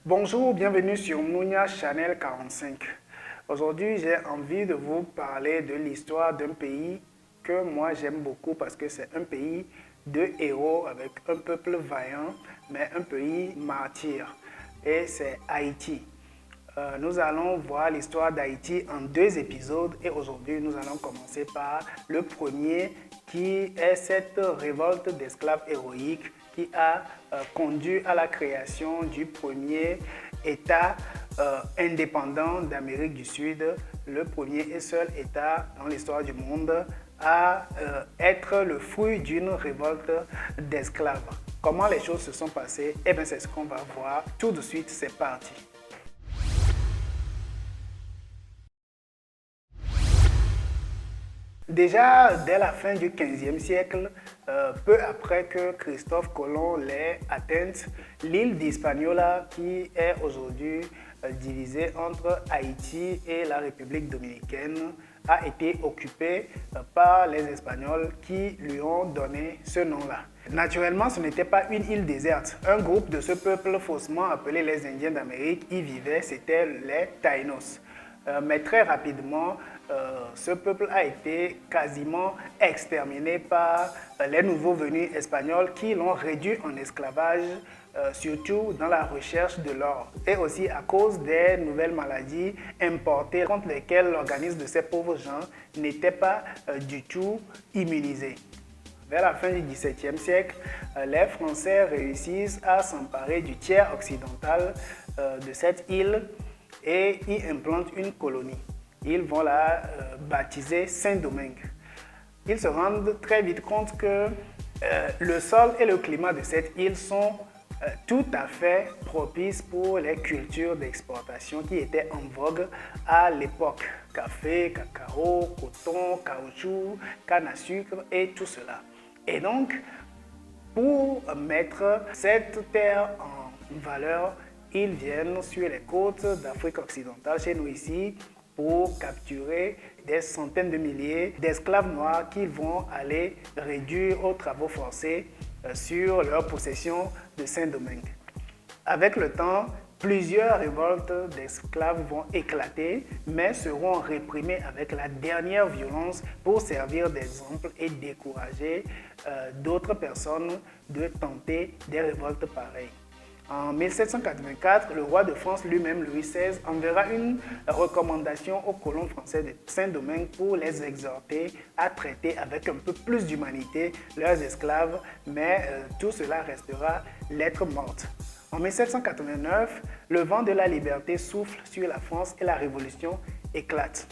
Bonjour, bienvenue sur Mounia Channel 45. Aujourd'hui, j'ai envie de vous parler de l'histoire d'un pays que moi j'aime beaucoup parce que c'est un pays de héros avec un peuple vaillant, mais un pays martyr. Et c'est Haïti. Nous allons voir l'histoire d'Haïti en 2 épisodes et aujourd'hui nous allons commencer par le premier qui est cette révolte d'esclaves héroïques qui a conduit à la création du premier État indépendant d'Amérique du Sud, le premier et seul État dans l'histoire du monde à être le fruit d'une révolte d'esclaves. Comment les choses se sont passées? Eh bien, c'est ce qu'on va voir tout de suite, c'est parti. Déjà, dès la fin du XVe siècle, peu après que Christophe Colomb l'ait atteinte, l'île d'Hispaniola, qui est aujourd'hui divisée entre Haïti et la République dominicaine, a été occupée par les Espagnols qui lui ont donné ce nom-là. Naturellement, ce n'était pas une île déserte. Un groupe de ce peuple faussement appelé les Indiens d'Amérique y vivait, c'était les Taïnos. Mais très rapidement, ce peuple a été quasiment exterminé par les nouveaux venus espagnols qui l'ont réduit en esclavage, surtout dans la recherche de l'or et aussi à cause des nouvelles maladies importées contre lesquelles l'organisme de ces pauvres gens n'était pas du tout immunisé. Vers la fin du XVIIe siècle, les Français réussissent à s'emparer du tiers occidental de cette île et y implantent une colonie. Ils vont la baptiser Saint-Domingue. Ils se rendent très vite compte que le sol et le climat de cette île sont tout à fait propices pour les cultures d'exportation qui étaient en vogue à l'époque. Café, cacao, coton, caoutchouc, canne à sucre et tout cela. Et donc, pour mettre cette terre en valeur, ils viennent sur les côtes d'Afrique occidentale, chez nous ici, pour capturer des centaines de milliers d'esclaves noirs qu'ils vont aller réduire aux travaux forcés sur leur possession de Saint-Domingue. Avec le temps, plusieurs révoltes d'esclaves vont éclater, mais seront réprimées avec la dernière violence pour servir d'exemple et décourager d'autres personnes de tenter des révoltes pareilles. En 1784, le roi de France lui-même, Louis XVI, enverra une recommandation aux colons français de Saint-Domingue pour les exhorter à traiter avec un peu plus d'humanité leurs esclaves, mais tout cela restera lettre morte. En 1789, le vent de la liberté souffle sur la France et la révolution éclate.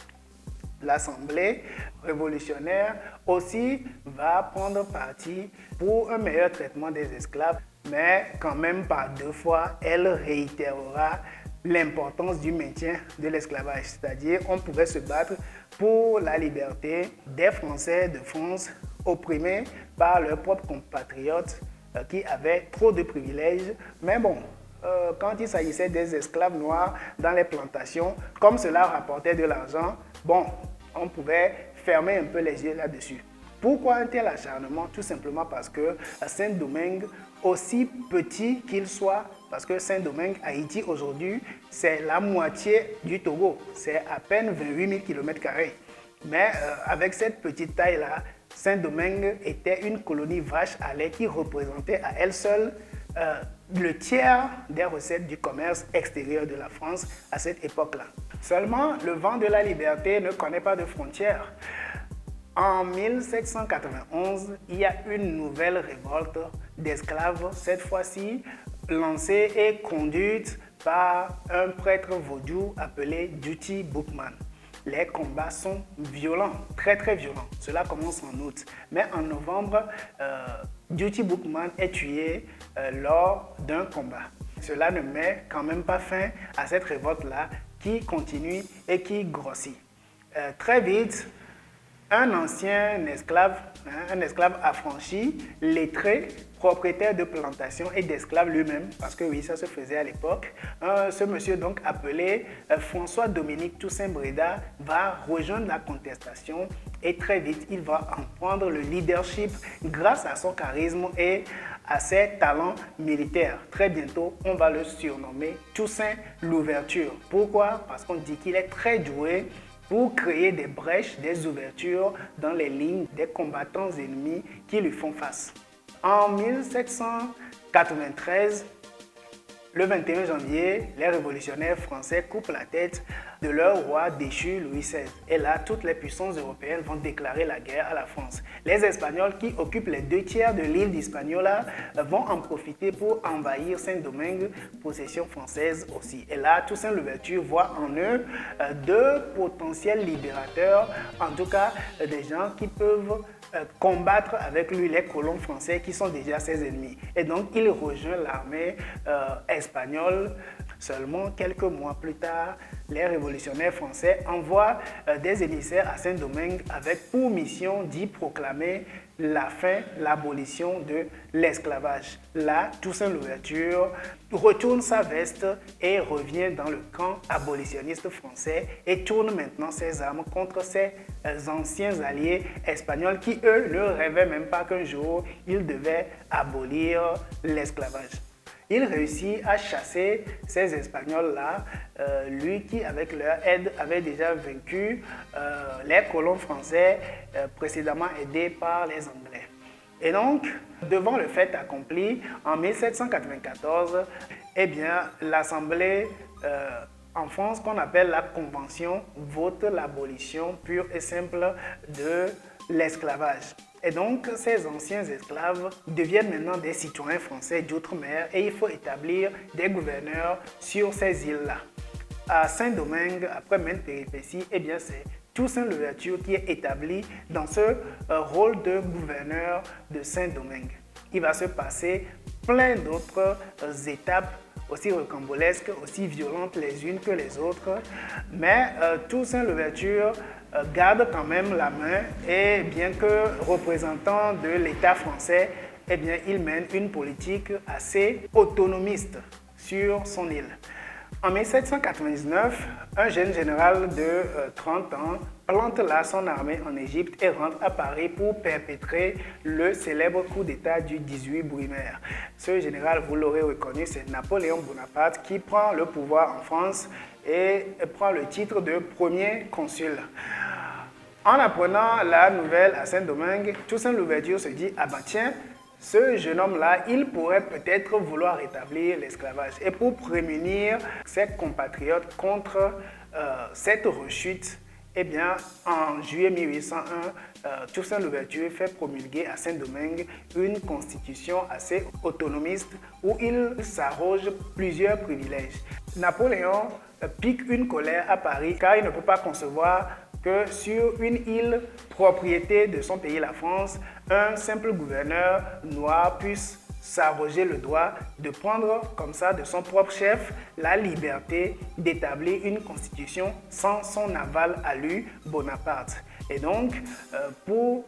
L'Assemblée révolutionnaire aussi va prendre parti pour un meilleur traitement des esclaves, mais quand même par 2 fois, elle réitérera l'importance du maintien de l'esclavage. C'est-à-dire on pouvait se battre pour la liberté des Français de France opprimés par leurs propres compatriotes qui avaient trop de privilèges. Mais bon, quand il s'agissait des esclaves noirs dans les plantations, comme cela rapportait de l'argent, bon, on pouvait fermer un peu les yeux là-dessus. Pourquoi un tel acharnement? Tout simplement parce que Saint-Domingue, aussi petit qu'il soit, parce que Saint-Domingue, Haïti aujourd'hui, c'est la moitié du Togo, c'est à peine 28 000 km². Mais avec cette petite taille-là, Saint-Domingue était une colonie vache à lait qui représentait à elle seule le tiers des recettes du commerce extérieur de la France à cette époque-là. Seulement, le vent de la liberté ne connaît pas de frontières. En 1791, il y a une nouvelle révolte d'esclaves, cette fois-ci lancée et conduite par un prêtre vaudou appelé Duty Boukman. Les combats sont violents, très très violents. Cela commence en août. Mais en novembre, Duty Boukman est tué lors d'un combat. Cela ne met quand même pas fin à cette révolte-là qui continue et qui grossit. Très vite, un ancien esclave, un esclave affranchi, lettré, propriétaire de plantation et d'esclaves lui-même, parce que oui, ça se faisait à l'époque. Ce monsieur donc appelé François-Dominique Toussaint-Bréda va rejoindre la contestation et très vite, il va en prendre le leadership grâce à son charisme et à ses talents militaires. Très bientôt, on va le surnommer Toussaint Louverture. Pourquoi? Parce qu'on dit qu'il est très doué pour créer des brèches, des ouvertures dans les lignes des combattants ennemis qui lui font face. En 1793, le 21 janvier, les révolutionnaires français coupent la tête de leur roi déchu Louis XVI. Et là, toutes les puissances européennes vont déclarer la guerre à la France. Les Espagnols, qui occupent les 2/3 de l'île d'Hispaniola, vont en profiter pour envahir Saint-Domingue, possession française aussi. Et là, Toussaint Louverture voit en eux deux potentiels libérateurs, en tout cas des gens qui peuvent combattre avec lui les colons français qui sont déjà ses ennemis. Et donc, il rejoint l'armée espagnole. Seulement quelques mois plus tard, les révolutionnaires français envoient des émissaires à Saint-Domingue avec pour mission d'y proclamer la fin, l'abolition de l'esclavage. Là, Toussaint Louverture retourne sa veste et revient dans le camp abolitionniste français et tourne maintenant ses armes contre ses anciens alliés espagnols qui, eux, ne rêvaient même pas qu'un jour, ils devaient abolir l'esclavage. Il réussit à chasser ces Espagnols-là, lui qui, avec leur aide, avait déjà vaincu les colons français précédemment aidés par les Anglais. Et donc, devant le fait accompli, en 1794, eh bien, l'Assemblée en France, qu'on appelle la Convention, vote l'abolition pure et simple de l'esclavage. Et donc, ces anciens esclaves deviennent maintenant des citoyens français d'outre-mer et il faut établir des gouverneurs sur ces îles-là. À Saint-Domingue, après maintes péripéties, eh bien, c'est Toussaint Louverture qui est établi dans ce rôle de gouverneur de Saint-Domingue. Il va se passer plein d'autres étapes aussi rocambolesques, aussi violentes les unes que les autres, mais Toussaint Louverture garde quand même la main et bien que représentant de l'État français, eh bien, il mène une politique assez autonomiste sur son île. En 1799, un jeune général de 30 ans plante là son armée en Égypte et rentre à Paris pour perpétrer le célèbre coup d'État du 18 Brumaire. Ce général, vous l'aurez reconnu, c'est Napoléon Bonaparte qui prend le pouvoir en France et prend le titre de premier consul. En apprenant la nouvelle à Saint-Domingue, Toussaint Louverture se dit « Ah ben tiens, ce jeune homme-là, il pourrait peut-être vouloir rétablir l'esclavage. » Et pour prémunir ses compatriotes contre cette rechute, eh bien, en juillet 1801, Toussaint Louverture fait promulguer à Saint-Domingue une constitution assez autonomiste où il s'arroge plusieurs privilèges. Napoléon pique une colère à Paris car il ne peut pas concevoir que sur une île propriété de son pays, la France, un simple gouverneur noir puisse s'arroger le droit de prendre comme ça de son propre chef la liberté d'établir une constitution sans son aval à lui, Bonaparte. Et donc, pour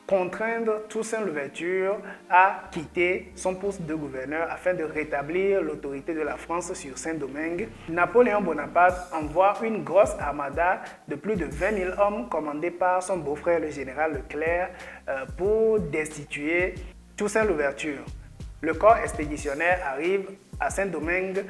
contraindre Toussaint Louverture à quitter son poste de gouverneur afin de rétablir l'autorité de la France sur Saint-Domingue, Napoléon Bonaparte envoie une grosse armada de plus de 20 000 hommes commandée par son beau-frère le général Leclerc pour destituer Toussaint Louverture. Le corps expéditionnaire arrive à Saint-Domingue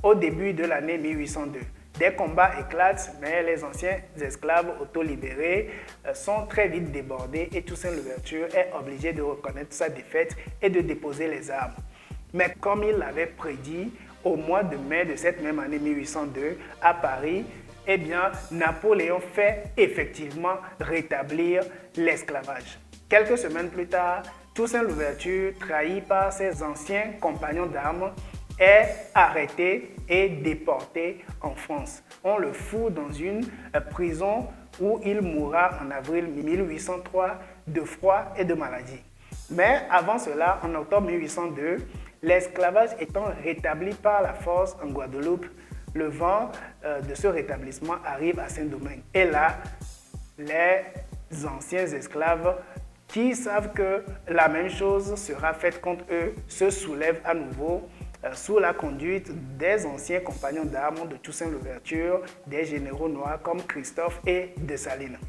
au début de l'année 1802. Des combats éclatent, mais les anciens esclaves auto-libérés sont très vite débordés et Toussaint Louverture est obligé de reconnaître sa défaite et de déposer les armes. Mais comme il l'avait prédit, au mois de mai de cette même année 1802, à Paris, eh bien, Napoléon fait effectivement rétablir l'esclavage. Quelques semaines plus tard, Toussaint Louverture, trahi par ses anciens compagnons d'armes, est arrêté et déporté en France. On le fout dans une prison où il mourra en avril 1803 de froid et de maladie. Mais avant cela, en octobre 1802, l'esclavage étant rétabli par la force en Guadeloupe, le vent de ce rétablissement arrive à Saint-Domingue. Et là, les anciens esclaves qui savent que la même chose sera faite contre eux se soulèvent à nouveau sous la conduite des anciens compagnons d'armes de Toussaint Louverture, des généraux noirs comme Christophe et Dessalines.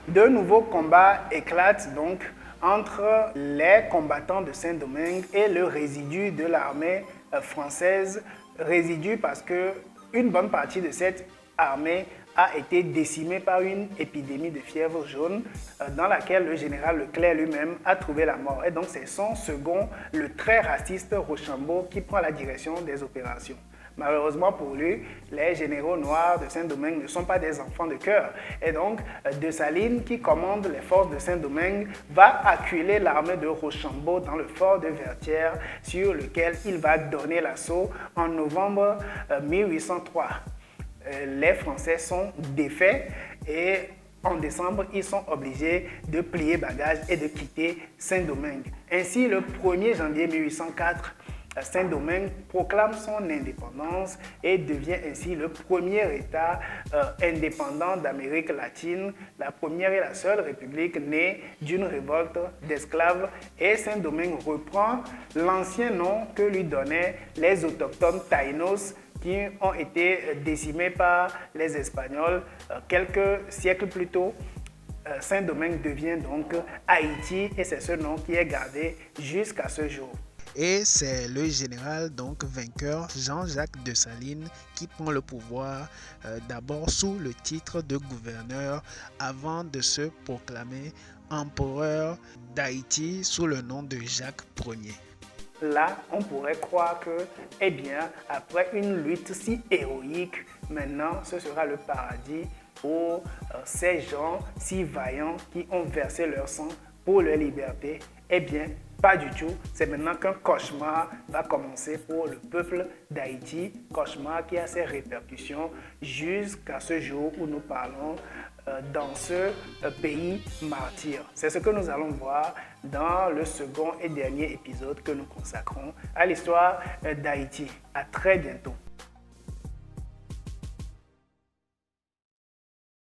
De nouveaux combats éclatent donc entre les combattants de Saint-Domingue et le résidu de l'armée française. Résidu parce que une bonne partie de cette armée a été décimée par une épidémie de fièvre jaune dans laquelle le général Leclerc lui-même a trouvé la mort. Et donc c'est son second, le très raciste Rochambeau, qui prend la direction des opérations. Malheureusement pour lui, les généraux noirs de Saint-Domingue ne sont pas des enfants de cœur. Et donc, Dessalines, qui commande les forces de Saint-Domingue, va acculer l'armée de Rochambeau dans le fort de Vertières, sur lequel il va donner l'assaut en novembre 1803. Les Français sont défaits et en décembre, ils sont obligés de plier bagages et de quitter Saint-Domingue. Ainsi, le 1er janvier 1804, Saint-Domingue proclame son indépendance et devient ainsi le premier État indépendant d'Amérique latine, la première et la seule république née d'une révolte d'esclaves. Et Saint-Domingue reprend l'ancien nom que lui donnaient les autochtones taïnos, qui ont été décimés par les Espagnols quelques siècles plus tôt. Saint-Domingue devient donc Haïti et c'est ce nom qui est gardé jusqu'à ce jour. Et c'est le général donc vainqueur Jean-Jacques Dessalines qui prend le pouvoir d'abord sous le titre de gouverneur avant de se proclamer empereur d'Haïti sous le nom de Jacques Ier. Là, on pourrait croire que, eh bien, après une lutte si héroïque, maintenant, ce sera le paradis pour ces gens si vaillants qui ont versé leur sang pour leur liberté. Eh bien, pas du tout. C'est maintenant qu'un cauchemar va commencer pour le peuple d'Haïti. Cauchemar qui a ses répercussions jusqu'à ce jour où nous parlons dans ce pays martyr. C'est ce que nous allons voir dans le second et dernier épisode que nous consacrons à l'histoire d'Haïti. À très bientôt.